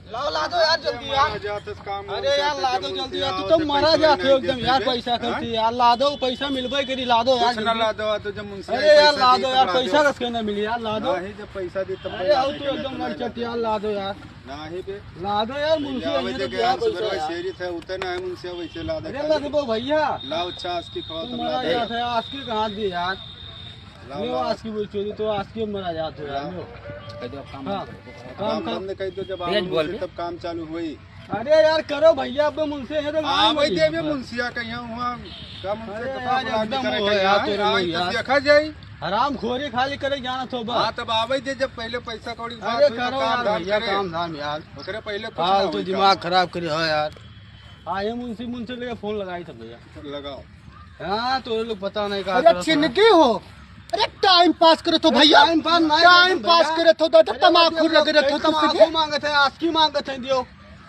लाओ ला दो यार जल्दी यार। अरे यार ला दो जल्दी यार, तू तो मरा जाते हो एकदम यार पैसा खर्ची यार। ला दो पैसा मिलबे करी, ला दो यार ला दो तो जब मुंशी। अरे यार ला दो यार, पैसा कस के ना मिली यार, ला दो जब पैसा दी तब। अरे आओ तू एकदम मरचट यार, ला दो यार, ला दो यार मुंशी शेरी थे उतने है मुंशी वैसे ला दे। अरे ला दो भैया, लाओ आज की खवा तुम मरा जाते हो। आज की कहाँ दी यार, लो आज की बोल चोरी तो आज की मरा जाते हो यार। काम हमने कह दो जब आप तब काम चालू हुई। अरे यार करो भैया, अब मुंशी है तो वही देवे मुंशिया कहीं हुआ देखा जाए। हराम खोरी खाली करे जाना तो हाँ तब आवे दे जब पहले पैसा कौड़ी। अरे करो यार भैया काम धाम यार, ओकरे पहले तो दिमाग खराब करे हो यार। आए मुंशी लेके फोन लगाई था भैया, लगाओ। हाँ तो लोग पता नहीं कहा। अरे चिनकी हो, अरे टाइम पास करे तो भैया, टाइम पास करे तो दादा तमाकू रगड़त हो, तमाकू मांगत है, आस्की मांगत है दियो।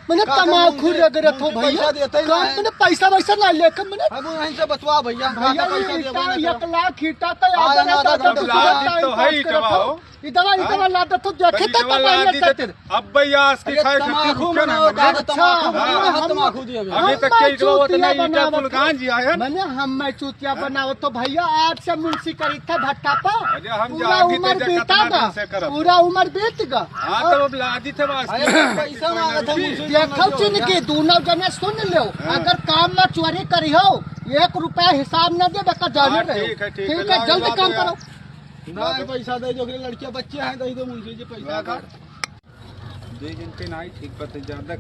मैंने तमाकू रगड़त हो भैया, मैंने पैसा वैसा ना लेकर मैंने। अब यहीं से बतवा भैया, भैया 1 लाख ईटा तो इधर ला दे तो देखे तो पहले। अब भैया आस्की खाए तमाकू तमाकू दिए अभी तक के इतना ईटा पुल कहां जी आया। मैंने हम चूतिया बनाओ तो भैया आज से मुंशी करी था भट्टा पर। हम पूरा उम्र बीता, पूरा उम्र बीत गा। हाँ तो अब लादी थे पैसा मांगत है। देखो चिनकी दोनों जने सुन लो, अगर काम में चोरी करी हो 1 रुपया हिसाब न दे बका जाने रहे। ठीक है जल्दी काम करो। नहीं पैसा दे जो लड़कियां बच्चे हैं, दे दो मुंशी जी पैसा का। दे जिनके नहीं ठीक पते ज्यादा।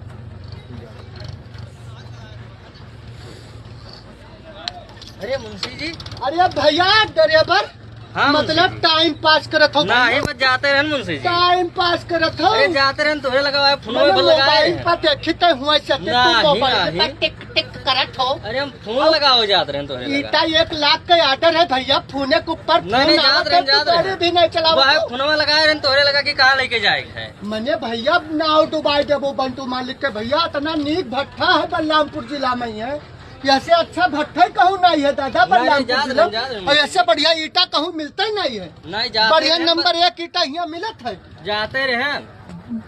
अरे मुंशी जी, अरे भैया ड्राइवर मतलब टाइम पास करत हो। नहीं बस जाते रहन मुंशी जी, टाइम पास करत हो। अरे जाते रहन तोरे लगा फोन पर लगाए पर देखते हुए से तू मोबाइल पर टिक टिक करत हो। अरे हम फोन लगाओ जाते रहन तोरे ईटा 1 लाख का ऑर्डर है भैया, फोने के ऊपर नहीं जाते रहन भी नहीं चलाओ। फोन में लगाए रहन तोरे लगा कि कहाँ लेके जाएगा है। मैंने भैया नाव डुबाई देवो बंटू मालिक के भैया, इतना नीक भट्टा है बलरामपुर जिला में ही है। ऐसे अच्छा भट्टा कहूँ नहीं है दादा बलरामपुर जिला, और ऐसे बढ़िया ईटा कहूँ मिलता ही नहीं है। नहीं जाते बढ़िया नंबर 1 ईटा यहाँ मिलत है। जाते रहे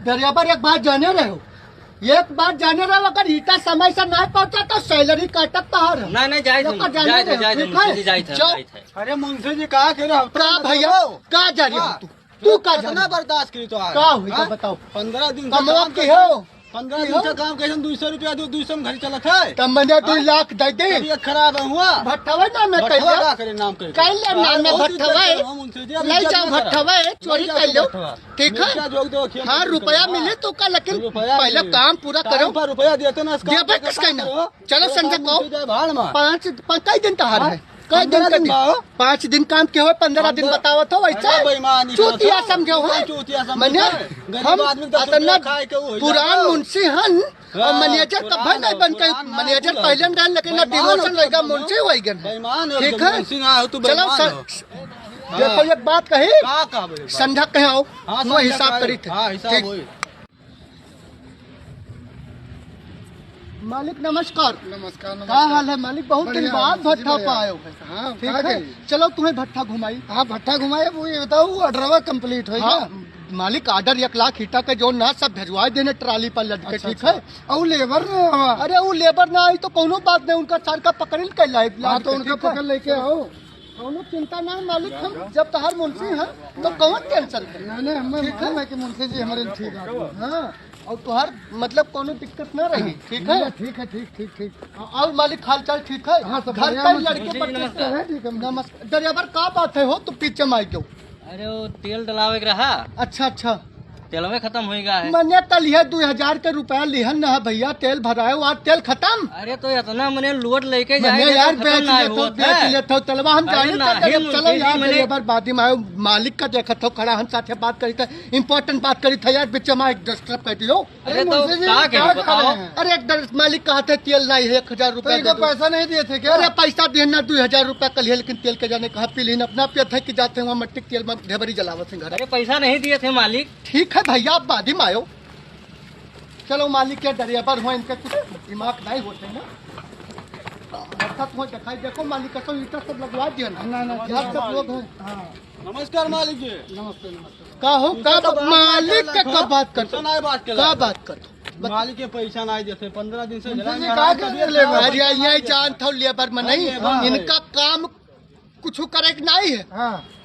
ड्राइवर एक बात जाने रहे हो, एक बात जाने रहे, अगर ईटा समय से नहीं पहुँचा तो सैलरी काटत तहार। नहीं जाए। अरे मुंशी जी कहा के रहो भैया, कहा जा रही हो तू का कितना बर्दाश्त करी तो का हुई बताओ। 15 दिन कमवा की हो, 15 दिन से काम कैसे 200 रुपया 200 में घर चलत है। तब मैंने 2 लाख दे दे। तबीयत खराब है हुआ भट्टवा ना मैं भट्टवा करे नाम करे कैले नाम में भट्टवा ले जाओ भट्टवा चोरी कर लो। ठीक है हाँ रुपया मिले तो का, लेकिन पहले काम पूरा करो। रुपया देते ना किसका ना। चलो संजय को 5 दिन तहार है, कई दिन दिन 5 दिन काम के हो 15 दिन बताओ तो वैसा चूतिया समझो है। मैंने हम इतना पुरान मुंशी हन और मैनेजर कब नहीं बन के, मैनेजर पहले डाल लेकिन डिमोशन होगा मुंशी हो गया। ठीक है चलो देखो एक बात कही संध्या कहे आओ वो हिसाब करी थे। मालिक नमस्कार। नमस्कार। क्या हाल है मालिक, बहुत दिन बाद भट्टा पे आए हो। हाँ, ठीक है चलो तुम्हें भट्टा घुमाई। हाँ भट्टा घुमाए, वो ये बताओ ऑर्डरवा कंप्लीट हो गया। मालिक ऑर्डर 1 लाख ईटा का जो ना सब भेजवा देने ट्राली पर लटके। ठीक है और लेबर अरे वो लेबर ना आई तो कोनो बात नहीं, उनका सर का पकड़ कर लाई तो उनका पकड़ लेके आओ। कोनो चिंता ना मालिक, हम जब तहार मुंशी है तो कौन टेंशन नहीं मुंशी जी हमारे ठीक है। हाँ और तुहार मतलब कोनो दिक्कत ना रही। ठीक है ठीक है ठीक। और मालिक हाल चाल ठीक है। हाँ, सब घर पर लड़के पर नमस्कार। ड्राइवर का बात है हो तो पीछे में आई क्यों। अरे वो तेल डलावे के रहा, अच्छा तेल में खत्म हो गया है। मैंने कल यह 2000 के रुपया लिहन न है भैया, तेल भराए आज तेल खत्म। अरे तो इतना मैंने लोड लेके जाए यार बेच लेते हो तलवा हम जाने। चलो यार लेबर बादी में आयो, मालिक का देखा था खड़ा हम साथे बात करी था, इम्पोर्टेंट बात करी था यार, बीच में एक डिस्टर्ब कर दियो। अरे तो अरे एक मालिक कहा थे तेल नहीं है 1000 रुपया पैसा नहीं दिए थे क्या। अरे पैसा देना 2000 रुपया कल है, लेकिन तेल के जाने कहा पी अपना पे थे कि जाते वहाँ मट्टी तेल में ढेबरी जलावत घर। अरे पैसा नहीं दिए थे मालिक। ठीक है भैया आप बादी में आयो। चलो मालिक के ड्राइवर हो, इनके कुछ दिमाग नहीं होते ना। दिखाई देखो मालिक का ईटा सब लगवा दिया ना सब लोग हैं। नमस्कार मालिक जी। नमस्ते। का हो का मालिक का बात करते बात का बात करते मालिक के पैसा नहीं देते 15 दिन से अरे यहाँ जान थो लेबर में नहीं, इनका काम कुछ करे के नहीं है।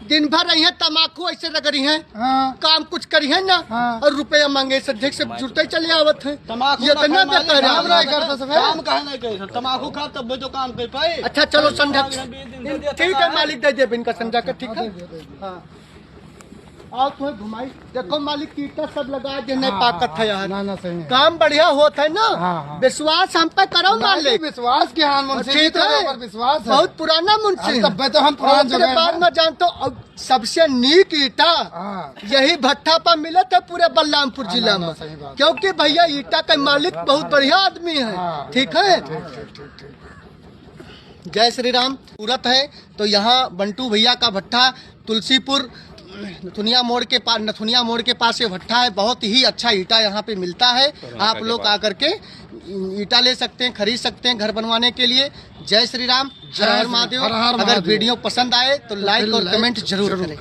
दिन भर रही है तमाकू ऐसे रगड़ी है, काम कुछ करी है ना, और रुपया मांगे से देख से जुड़ते चले आवत है। तमाकू ये तो ना देता काम कहे नहीं करे, तमाकू खा तब तो काम कर पाए। अच्छा चलो संध्या ठीक है, मालिक दे दे इनका संध्या का, ठीक है। हाँ आओ तुम्हें घुमाई, देखो मालिक कीटा सब लगा दे, नहीं ताकत है यार। ना सही है। काम बढ़िया होता है ना। विश्वास हम पे करो मालिक, विश्वास के हाँ मुंशी ठीक है, विश्वास है। बहुत पुराना मुंशी तब तो हम पुराने के बाद में जानते हो सबसे नीक ईटा यही भट्टा पर मिला था पूरे बलरामपुर जिला में, क्योंकि भैया ईटा का मालिक बहुत बढ़िया आदमी है। ठीक है, जय श्री राम। सूरत है तो यहाँ बंटू भैया का भट्टा तुलसीपुर नथुनिया मोड़ के पास ये भट्टा है। बहुत ही अच्छा ईटा यहाँ पे मिलता है, आप लोग आकर के ईटा ले सकते हैं, खरीद सकते हैं घर बनवाने के लिए। जय श्री राम, हर हर महादेव। अगर वीडियो पसंद आए तो लाइक और कमेंट जरूर करें।